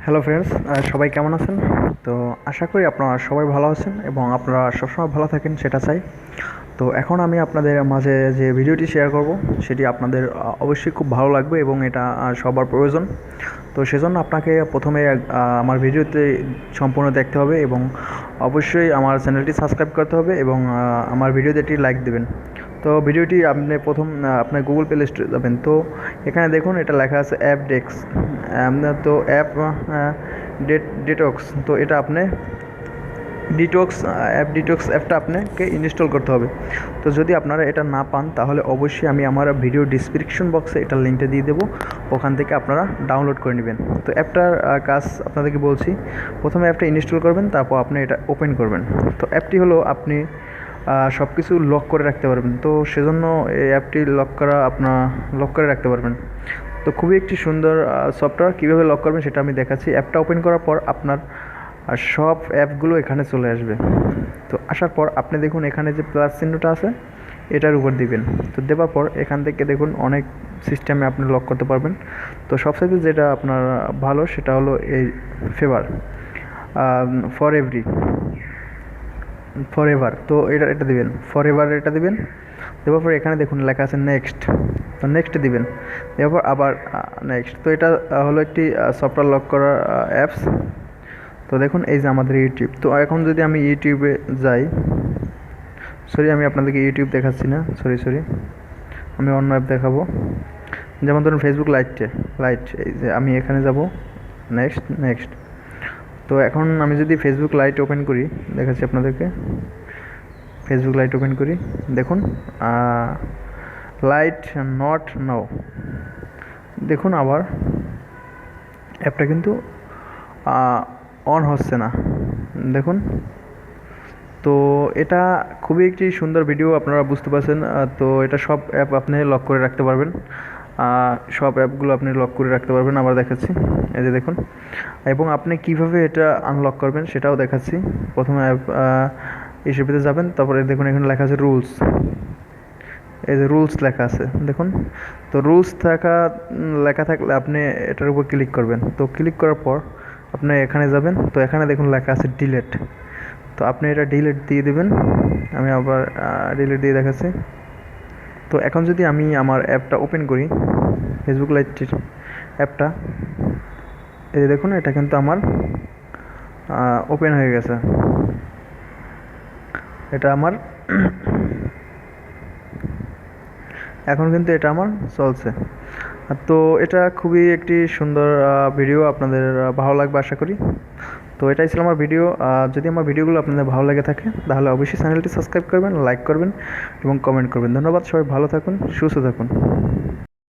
Hello friends, সবাই কেমন আছেন? তো আশা করি আপনারা সবাই ভালো আছেন এবং আপনারা সবসময় ভালো থাকেন সেটা চাই। তো এখন আমি আপনাদের মাঝে যে ভিডিওটি শেয়ার করব সেটি আপনাদের অবশ্যই খুব ভালো লাগবে এবং এটা সবার প্রয়োজন। তো সেজন্য আপনাকে প্রথমে আমার ভিডিওতে সম্পূর্ণ দেখতে হবে এবং অবশ্যই আমার চ্যানেলটি সাবস্ক্রাইব করতে হবে এবং আমার ভিডিওতে একটি লাইক দেবেন। তো ভিডিওটি আপনি প্রথম আপনার গুগল প্লে স্টোরে যাবেন। তো এখানে দেখুন এটা লেখা আছে অ্যাপ ডেস্ক। তো অ্যাপ ডিটক্স, তো এটা আপনি ডিটক্স অ্যাপটা আপনাকে ইনস্টল করতে হবে। তো যদি আপনারা এটা না পান তাহলে অবশ্যই আমি আমার ভিডিও ডিসক্রিপশন বক্সে এটার লিঙ্কটা দিয়ে দেবো, ওখান থেকে আপনারা ডাউনলোড করে নেবেন। তো অ্যাপটার কাজ আপনাদেরকে বলছি। প্রথমে অ্যাপটা ইনস্টল করবেন, তারপর আপনি এটা ওপেন করবেন। তো অ্যাপটি হলো আপনি সব কিছু লক করে রাখতে পারবেন। তো সেজন্য এই অ্যাপটি লক করে রাখতে পারবেন। তো খুবই একটি সুন্দর সফটওয়্যার। কীভাবে লক করবেন সেটা আমি দেখাচ্ছি। অ্যাপটা ওপেন করার পর আপনার সব অ্যাপগুলো এখানে চলে আসবে। তো আসার পর আপনি দেখুন এখানে যে প্লাস চিহ্নটা আছে এটার উপর দিবেন। তো দেওয়ার পর এখান থেকে দেখুন অনেক সিস্টেমে আপনি লক করতে পারবেন। তো সবথেকে যেটা আপনার ভালো সেটা হলো এই ফর এভার। তো এটা দিবেন, ফর এভার এটা দিবেন। দেওয়ার পর এখানে দেখুন লেখা আছে নেক্সট। তো নেক্সট দিবেন, দেওয়ার পর আবার নেক্সট। তো এটা হলো একটি সফটওয়্যার লক করার অ্যাপস। তো দেখুন এই যে আমাদের ইউটিউব। তো এখন যদি আমি ইউটিউবে যাই, আমি আপনাদেরকে ইউটিউব দেখাচ্ছি না, সরি, আমি অন্য অ্যাপ দেখাবো। যেমন ধরুন ফেসবুক লাইট, এই যে আমি এখানে যাব, নেক্সট। তো এখন আমি যদি ফেসবুক লাইট ওপেন করি, দেখাচ্ছি আপনাদেরকে। ফেসবুক লাইট ওপেন করি, দেখুন লাইট নট নাও। দেখুন আবার অ্যাপটা কিন্তু অন হচ্ছে না, দেখুন। তো এটা খুবই একটি সুন্দর ভিডিও, আপনারা বুঝতে পারছেন। তো এটা সব অ্যাপ আপনি লক করে রাখতে পারবেন, সব অ্যাপগুলো আপনি লক করে রাখতে পারবেন। আবার দেখাচ্ছি, এই যে দেখুন। এবং আপনি কিভাবে এটা আনলক করবেন সেটাও দেখাচ্ছি। প্রথমে অ্যাপ হিসেবে যাবেন, তারপরে দেখুন এখানে লেখা আছে রুলস। এই যে রুলস লেখা আছে দেখুন। তো রুলস লেখা থাকলে আপনি এটার উপর ক্লিক করবেন। তো ক্লিক করার পর আপনি এখানে যাবেন। তো এখানে দেখুন লেখা আছে ডিলেট। তো আপনি এটা ডিলিট দিয়ে দেবেন। আমি আবার ডিলিট দিয়ে দেখাচ্ছি। তো এখন যদি আমি আমার অ্যাপটা ওপেন করি, ফেসবুক লাইটের অ্যাপটা, এই দেখুন এটা কিন্তু আমার ওপেন হয়ে গেছে। এটা আমার এখন কিন্তু এটা আমার চলছে। তো এটা খুবই একটি সুন্দর ভিডিও, আপনাদের ভালো লাগবে আশা করি। তো এটাই ছিল আমার ভিডিও। যদি আমার ভিডিওগুলো আপনাদের ভালো লেগে থাকে তাহলে অবশ্যই চ্যানেলটি সাবস্ক্রাইব করবেন, লাইক করবেন এবং কমেন্ট করবেন। ধন্যবাদ, সবাই ভালো থাকুন, সুস্থ থাকুন।